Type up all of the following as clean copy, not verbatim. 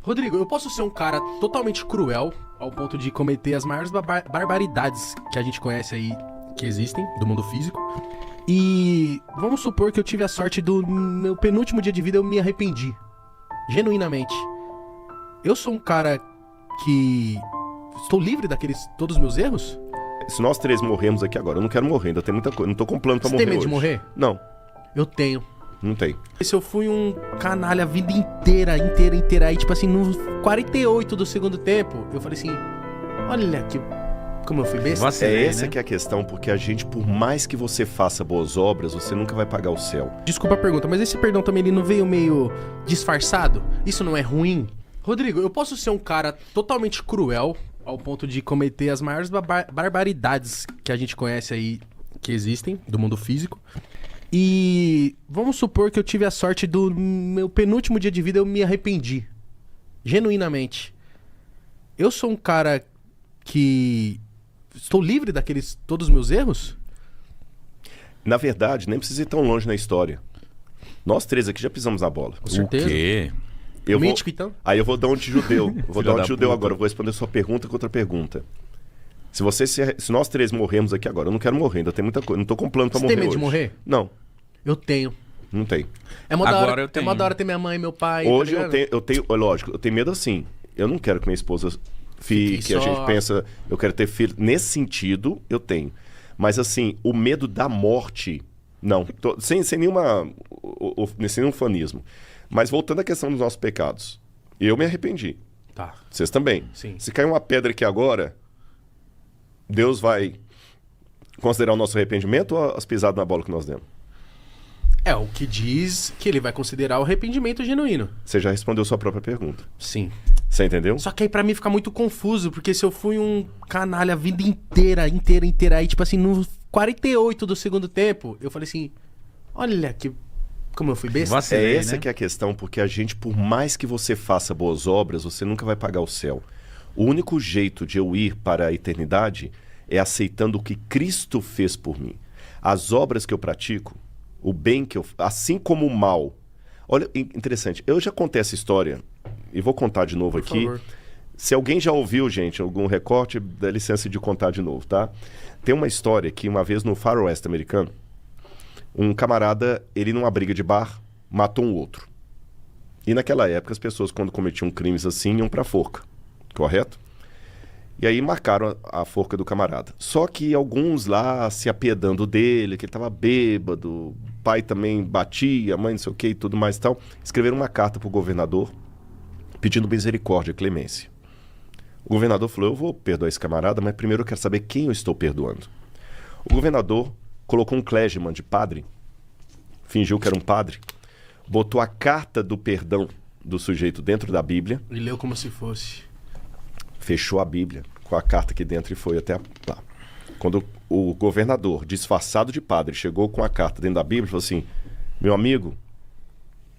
Rodrigo, eu posso ser um cara totalmente cruel ao ponto de cometer as maiores barbaridades que a gente conhece aí, que existem, do mundo físico. E vamos supor que eu tive a sorte do meu penúltimo dia de vida eu me arrependi. Genuinamente. Eu sou um cara que estou livre daqueles todos os meus erros? Se nós três morremos aqui agora, eu não quero morrer, ainda tem muita coisa, não tô com plano pra Você morrer tem medo hoje. de morrer? Não, Eu tenho. não tem. Se eu fui um canalha a vida inteira, aí tipo assim, nos 48 do segundo tempo, eu falei assim, olha que como eu fui besta. Essa que é a questão, porque a gente, por mais que você faça boas obras, você nunca vai pagar o céu. Desculpa a pergunta, mas esse perdão também ele não veio meio disfarçado? Isso não é ruim? Rodrigo, eu posso ser um cara totalmente cruel ao ponto de cometer as maiores barbaridades que a gente conhece aí, que existem, do mundo físico. E vamos supor que eu tive a sorte do meu penúltimo dia de vida eu me arrependi. Genuinamente. Eu sou um cara que estou livre daqueles todos os meus erros? Na verdade, nem precisa ir tão longe na história. Nós três aqui já pisamos na bola. Com certeza. O quê? Eu vou... Mítico, então? Aí eu vou dar um de judeu. Eu vou Filho dar um da de judeu puta. agora. Eu vou responder sua pergunta com outra pergunta. Se nós três morremos aqui agora, eu não quero morrer, ainda tem muita coisa. Não tô com plano pra Você morrer tem medo hoje. de morrer? Não, Eu tenho. não tem. É mó da Agora hora, eu tenho. É mó da hora ter minha mãe e meu pai. Hoje tá eu ligado? tenho, lógico, eu tenho medo assim. Eu não quero que minha esposa fique, Fique a só. gente pensa, eu quero ter filho. Nesse sentido, eu tenho. Mas assim, o medo da morte, não. Sem nenhum fanismo. Mas voltando à questão dos nossos pecados. Eu me arrependi. Tá. Vocês também. Sim. Se cair uma pedra aqui agora, Deus vai considerar o nosso arrependimento ou as pisadas na bola que nós demos? É o que diz que ele vai considerar o arrependimento genuíno. Você já respondeu sua própria pergunta. Sim. Você entendeu? Só que aí pra mim fica muito confuso, porque se eu fui um canalha a vida inteira, aí tipo assim, nos 48 do segundo tempo, eu falei assim, olha que como eu fui besta. Vacilei, Essa né? que é a questão, porque a gente, por mais que você faça boas obras, você nunca vai pagar o céu. O único jeito de eu ir para a eternidade é aceitando o que Cristo fez por mim. As obras que eu pratico, o bem que eu... Assim como o mal. Olha, interessante. Eu já contei essa história e vou contar de novo Por aqui. favor. Se alguém já ouviu, gente, algum recorte, dá licença de contar de novo, tá? Tem uma história que uma vez no faroeste americano, um camarada, ele numa briga de bar, matou um outro. E naquela época as pessoas quando cometiam crimes assim iam pra forca, correto? E aí marcaram a forca do camarada. Só que alguns lá se apiedando dele, que ele tava bêbado, o pai também batia, a mãe não sei o que e tudo mais e tal, escreveram uma carta pro governador pedindo misericórdia e clemência. O governador falou, eu vou perdoar esse camarada, mas primeiro eu quero saber quem eu estou perdoando. O governador colocou um clergyman de padre, fingiu que era um padre, botou a carta do perdão do sujeito dentro da Bíblia, E leu como se fosse. fechou a Bíblia com a carta aqui dentro e foi até lá. Quando o governador, disfarçado de padre, chegou com a carta dentro da Bíblia, falou assim, meu amigo,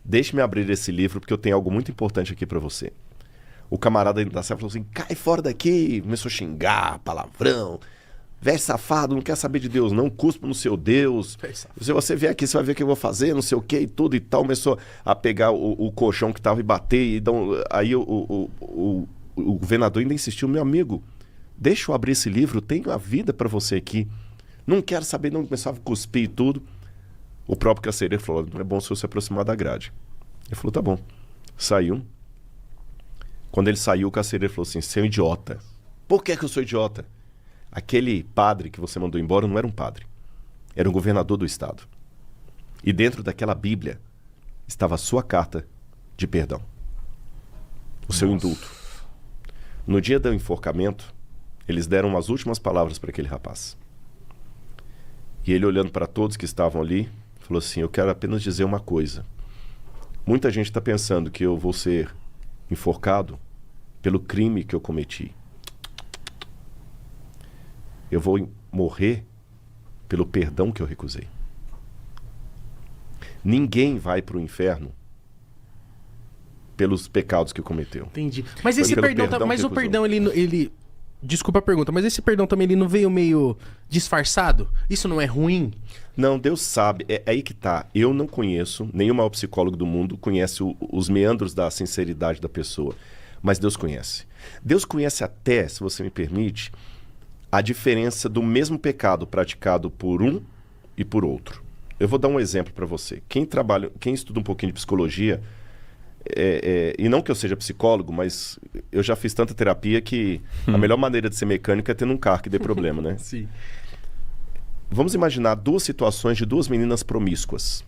deixe-me abrir esse livro porque eu tenho algo muito importante aqui para você. O camarada da Sé falou assim, cai fora daqui, começou a xingar, palavrão, velho safado, não quer saber de Deus não, cuspa no seu Deus. Velho safado. Se você vier aqui, você vai ver o que eu vou fazer, não sei o que e tudo e tal. Começou a pegar o colchão que tava e bater. E aí o governador ainda insistiu, meu amigo, deixa eu abrir esse livro, tenho a vida para você aqui. Não quero saber, não. Começava a cuspir e tudo. O próprio carcereiro falou, não é bom se você se aproximar da grade. Ele falou, tá bom. Saiu. Quando ele saiu, o carcereiro falou assim, seu idiota. Por que eu sou idiota? Aquele padre que você mandou embora não era um padre. Era um governador do estado. E dentro daquela Bíblia estava a sua carta de perdão. O seu indulto. No dia do enforcamento, eles deram as últimas palavras para aquele rapaz. E ele, olhando para todos que estavam ali, falou assim, eu quero apenas dizer uma coisa. Muita gente está pensando que eu vou ser enforcado pelo crime que eu cometi. Eu vou morrer pelo perdão que eu recusei. Ninguém vai para o inferno pelos pecados que cometeu. Entendi. Mas Foi esse pelo perdão, perdão mas que o recusou. perdão ele Desculpa a pergunta, mas esse perdão também ele não veio meio disfarçado? Isso não é ruim? Não, Deus sabe. É aí que tá. Eu não conheço, nenhum maior psicólogo do mundo conhece os meandros da sinceridade da pessoa. Mas Deus conhece. Deus conhece até, se você me permite, a diferença do mesmo pecado praticado por um e por outro. Eu vou dar um exemplo para você. Quem estuda um pouquinho de psicologia, e não que eu seja psicólogo, mas eu já fiz tanta terapia que a melhor maneira de ser mecânico é tendo um carro que dê problema, né? Sim. Vamos imaginar duas situações de duas meninas promíscuas.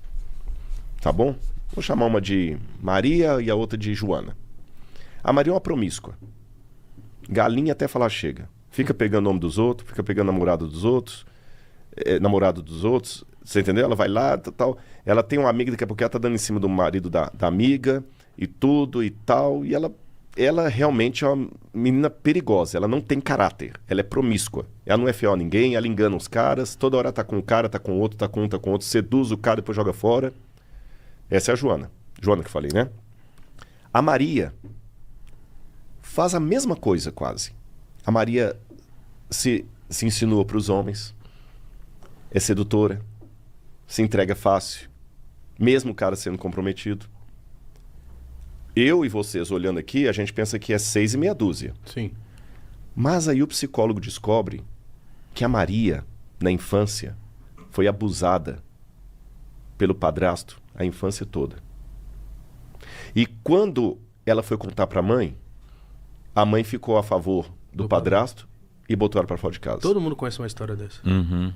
Tá bom? Vou chamar uma de Maria e a outra de Joana. A Maria é uma promíscua. Galinha até falar chega. Fica pegando o nome dos outros, fica pegando namorado dos outros. Você entendeu? Ela vai lá, tal. Ela tem uma amiga, daqui a pouco ela tá dando em cima do marido da amiga e tudo e tal. E ela realmente é uma menina perigosa. Ela não tem caráter. Ela é promíscua. Ela não é fiel a ninguém, ela engana os caras. Toda hora tá com um cara, tá com outro, tá com um, tá com outro. Seduz o cara, depois joga fora. Essa é a Joana. Joana que eu falei, né? A Maria faz a mesma coisa quase. A Maria se insinua para os homens. É sedutora. Se entrega fácil. Mesmo o cara sendo comprometido. Eu e vocês olhando aqui, a gente pensa que é 6 e meia dúzia. Sim. Mas aí o psicólogo descobre que a Maria, na infância, foi abusada pelo padrasto a infância toda. E quando ela foi contar para a mãe ficou a favor do padrasto e botou ela para fora de casa. Todo mundo conhece uma história dessa. Uhum.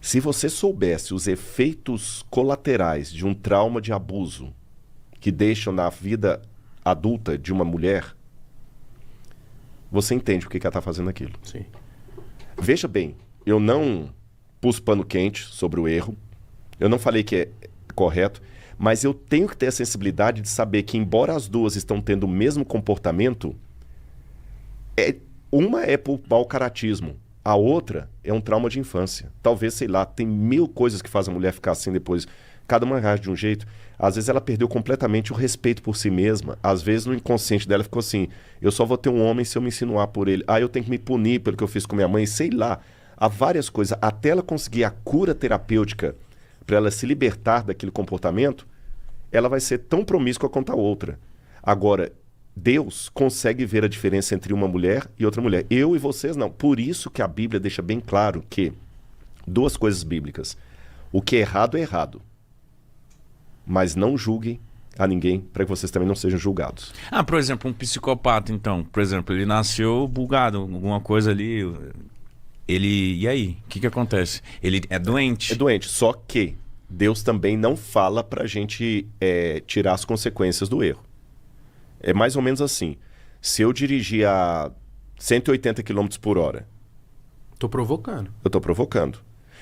Se você soubesse os efeitos colaterais de um trauma de abuso que deixam na vida adulta de uma mulher, você entende por que ela está fazendo aquilo. Sim. Veja bem, eu não pus pano quente sobre o erro, eu não falei que é correto, mas eu tenho que ter a sensibilidade de saber que, embora as duas estão tendo o mesmo comportamento, uma é por mau caratismo, a outra é um trauma de infância. Talvez, sei lá, tem 1000 coisas que fazem a mulher ficar assim depois. Cada uma reage de um jeito. Às vezes ela perdeu completamente o respeito por si mesma. Às vezes no inconsciente dela ficou assim, eu só vou ter um homem se eu me insinuar por ele. Eu tenho que me punir pelo que eu fiz com minha mãe. Sei lá. Há várias coisas. Até ela conseguir a cura terapêutica para ela se libertar daquele comportamento, ela vai ser tão promíscua quanto a outra. Agora, Deus consegue ver a diferença entre uma mulher e outra mulher. Eu e vocês não. Por isso que a Bíblia deixa bem claro que duas coisas bíblicas. O que é errado, mas não julguem a ninguém para que vocês também não sejam julgados. Por exemplo, um psicopata, então. Por exemplo, ele nasceu bugado, alguma coisa ali. E aí? O que acontece? Ele é doente. É doente, só que Deus também não fala para a gente tirar as consequências do erro. É mais ou menos assim. Se eu dirigir a 180 km por hora... Tô provocando. Eu tô provocando.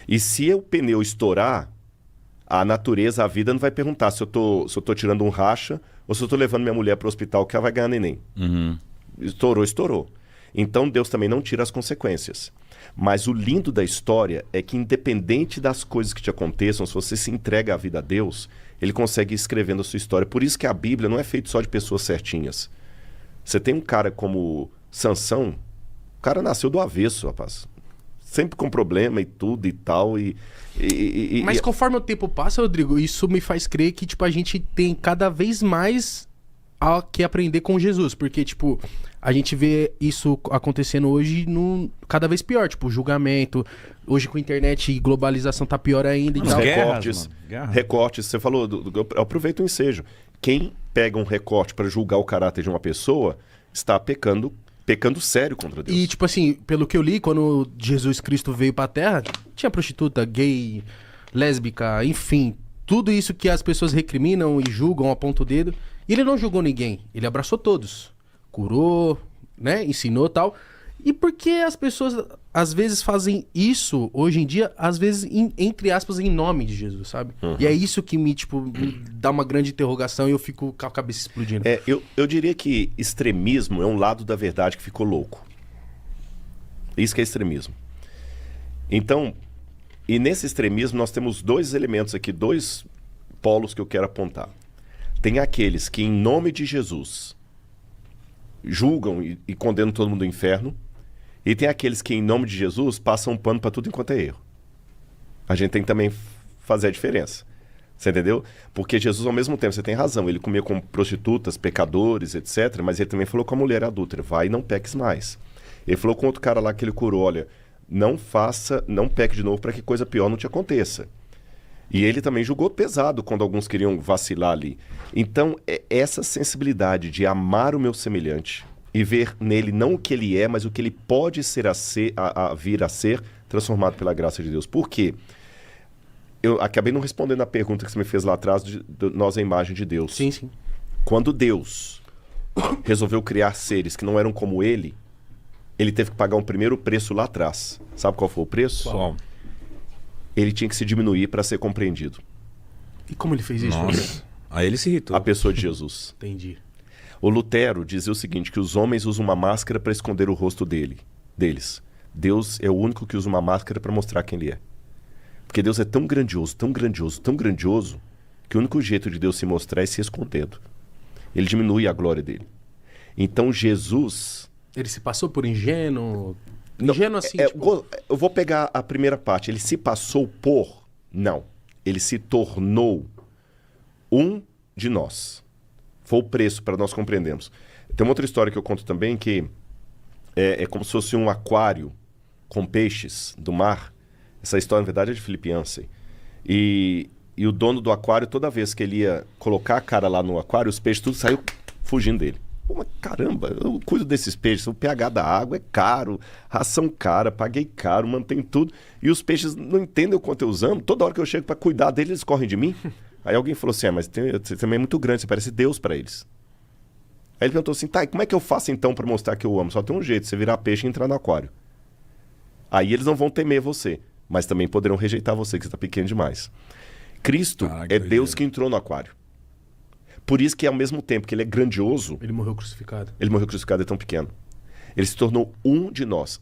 E se o pneu estourar, a natureza, a vida não vai perguntar se eu tô tirando um racha ou se eu tô levando minha mulher para o hospital que ela vai ganhar neném. Uhum. Estourou. Então Deus também não tira as consequências. Mas o lindo da história é que, independente das coisas que te aconteçam, se você se entrega à vida a Deus, Ele consegue ir escrevendo a sua história. Por isso que a Bíblia não é feita só de pessoas certinhas. Você tem um cara como Sansão, o cara nasceu do avesso, rapaz. Sempre com problema e tudo e tal. Mas conforme o tempo passa, Rodrigo, isso me faz crer que a gente tem cada vez mais a que aprender com Jesus. Porque, a gente vê isso acontecendo hoje cada vez pior. Julgamento. Hoje com internet e globalização tá pior ainda. E tal. Recortes. Você falou, eu aproveito o ensejo. Quem pega um recorte para julgar o caráter de uma pessoa está pecando sério contra Deus. E, pelo que eu li, quando Jesus Cristo veio pra Terra, tinha prostituta, gay, lésbica, enfim, tudo isso que as pessoas recriminam e julgam, apontam o dedo. E ele não julgou ninguém, ele abraçou todos. Curou, né, ensinou e tal. E por que as pessoas, às vezes, fazem isso, hoje em dia, às vezes, entre aspas, em nome de Jesus, sabe? Uhum. E é isso que me dá uma grande interrogação e eu fico com a cabeça explodindo. Eu diria que extremismo é um lado da verdade que ficou louco. Isso que é extremismo. Então, e nesse extremismo nós temos dois elementos aqui, dois polos que eu quero apontar. Tem aqueles que, em nome de Jesus, julgam e condenam todo mundo ao inferno. E tem aqueles que, em nome de Jesus, passam um pano para tudo enquanto é erro. A gente tem que também fazer a diferença. Você entendeu? Porque Jesus, ao mesmo tempo, você tem razão, ele comia com prostitutas, pecadores, etc. Mas ele também falou com a mulher adúltera, vai e não peques mais. Ele falou com outro cara lá que ele curou, olha, não peque de novo para que coisa pior não te aconteça. E ele também julgou pesado quando alguns queriam vacilar ali. Então, essa sensibilidade de amar o meu semelhante e ver nele não o que ele é, mas o que ele pode vir a ser, transformado pela graça de Deus. Por quê? Eu acabei não respondendo a pergunta que você me fez lá atrás de nós, a imagem de Deus. Sim, sim. Quando Deus resolveu criar seres que não eram como ele teve que pagar um primeiro preço lá atrás. Sabe qual foi o preço? Qual? Ele tinha que se diminuir para ser compreendido. E como ele fez isso? Nossa. Aí ele se irritou. A pessoa de Jesus. Entendi. O Lutero dizia o seguinte, que os homens usam uma máscara para esconder o rosto deles. Deus é o único que usa uma máscara para mostrar quem ele é. Porque Deus é tão grandioso, tão grandioso, tão grandioso, que o único jeito de Deus se mostrar é se escondendo. Ele diminui a glória dele. Então Jesus... Ele se passou por ingênuo? Não, Ingênuo assim, eu vou pegar a primeira parte. Ele se passou por... Não. Ele se tornou um de nós. Foi o preço para nós compreendermos. Tem uma outra história que eu conto também, que é como se fosse um aquário com peixes do mar. Essa história, na verdade, é de Philip Yancey. E o dono do aquário, toda vez que ele ia colocar a cara lá no aquário, os peixes tudo saiu fugindo dele. Pô, mas caramba, eu cuido desses peixes, o pH da água é caro, ração cara, paguei caro, mantém tudo. E os peixes não entendem o quanto eu usamos. Toda hora que eu chego para cuidar deles, eles correm de mim. Aí alguém falou assim, mas você também é muito grande, você parece Deus para eles. Aí ele perguntou assim, tá, e como é que eu faço então para mostrar que eu amo? Só tem um jeito, você virar peixe e entrar no aquário. Aí eles não vão temer você, mas também poderão rejeitar você, que você está pequeno demais. Cristo é Deus que entrou no aquário. Por isso que, ao mesmo tempo que ele é grandioso... Ele morreu crucificado. Ele morreu crucificado, é tão pequeno. Ele se tornou um de nós.